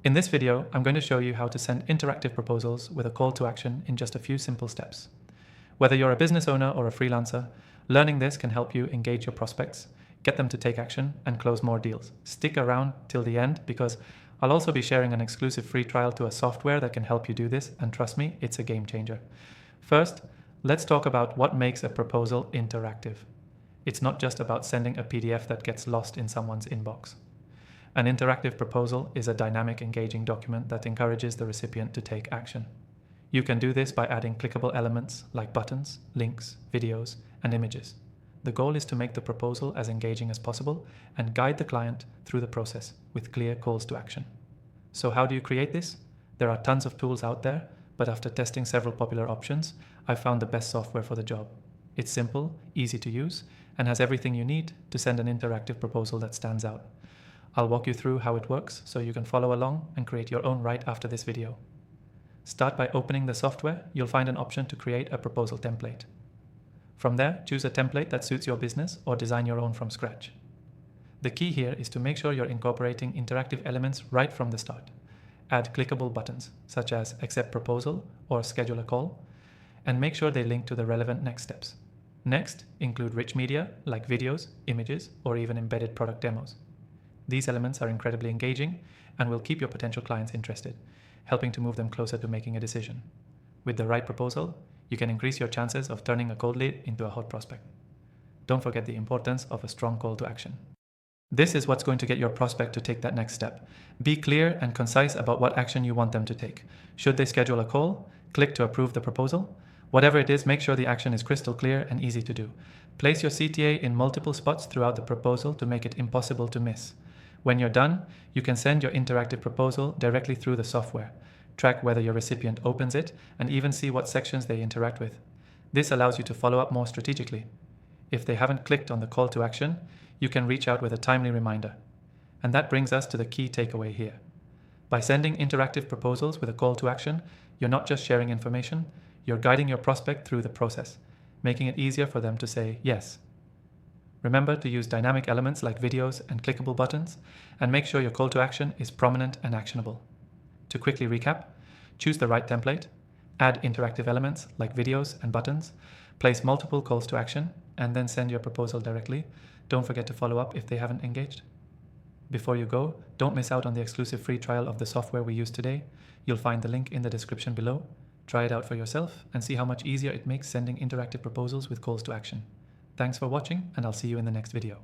In this video, I'm going to show you how to send interactive proposals with a call to action in just a few simple steps. Whether you're a business owner or a freelancer, learning this can help you engage your prospects, get them to take action, and close more deals. Stick around till the end because I'll also be sharing an exclusive free trial to a software that can help you do this, and trust me, it's a game changer. First, let's talk about what makes a proposal interactive. It's not just about sending a PDF that gets lost in someone's inbox. An interactive proposal is a dynamic, engaging document that encourages the recipient to take action. You can do this by adding clickable elements like buttons, links, videos, and images. The goal is to make the proposal as engaging as possible and guide the client through the process with clear calls to action. So how do you create this? There are tons of tools out there, but after testing several popular options, I found the best software for the job. It's simple, easy to use, and has everything you need to send an interactive proposal that stands out. I'll walk you through how it works so you can follow along and create your own right after this video. Start by opening the software. You'll find an option to create a proposal template. From there, choose a template that suits your business or design your own from scratch. The key here is to make sure you're incorporating interactive elements right from the start. Add clickable buttons such as accept proposal or schedule a call, and make sure they link to the relevant next steps. Next, include rich media like videos, images, or even embedded product demos. These elements are incredibly engaging and will keep your potential clients interested, helping to move them closer to making a decision. With the right proposal, you can increase your chances of turning a cold lead into a hot prospect. Don't forget the importance of a strong call to action. This is what's going to get your prospect to take that next step. Be clear and concise about what action you want them to take. Should they schedule a call? Click to approve the proposal. Whatever it is, make sure the action is crystal clear and easy to do. Place your CTA in multiple spots throughout the proposal to make it impossible to miss. When you're done, you can send your interactive proposal directly through the software. Track whether your recipient opens it and even see what sections they interact with. This allows you to follow up more strategically. If they haven't clicked on the call to action, you can reach out with a timely reminder. And that brings us to the key takeaway here. By sending interactive proposals with a call to action, you're not just sharing information, you're guiding your prospect through the process, making it easier for them to say yes. Remember to use dynamic elements like videos and clickable buttons, and make sure your call to action is prominent and actionable. To quickly recap, choose the right template, add interactive elements like videos and buttons, place multiple calls to action, and then send your proposal directly. Don't forget to follow up if they haven't engaged. Before you go, don't miss out on the exclusive free trial of the software we used today. You'll find the link in the description below. Try it out for yourself and see how much easier it makes sending interactive proposals with calls to action. Thanks for watching, and I'll see you in the next video.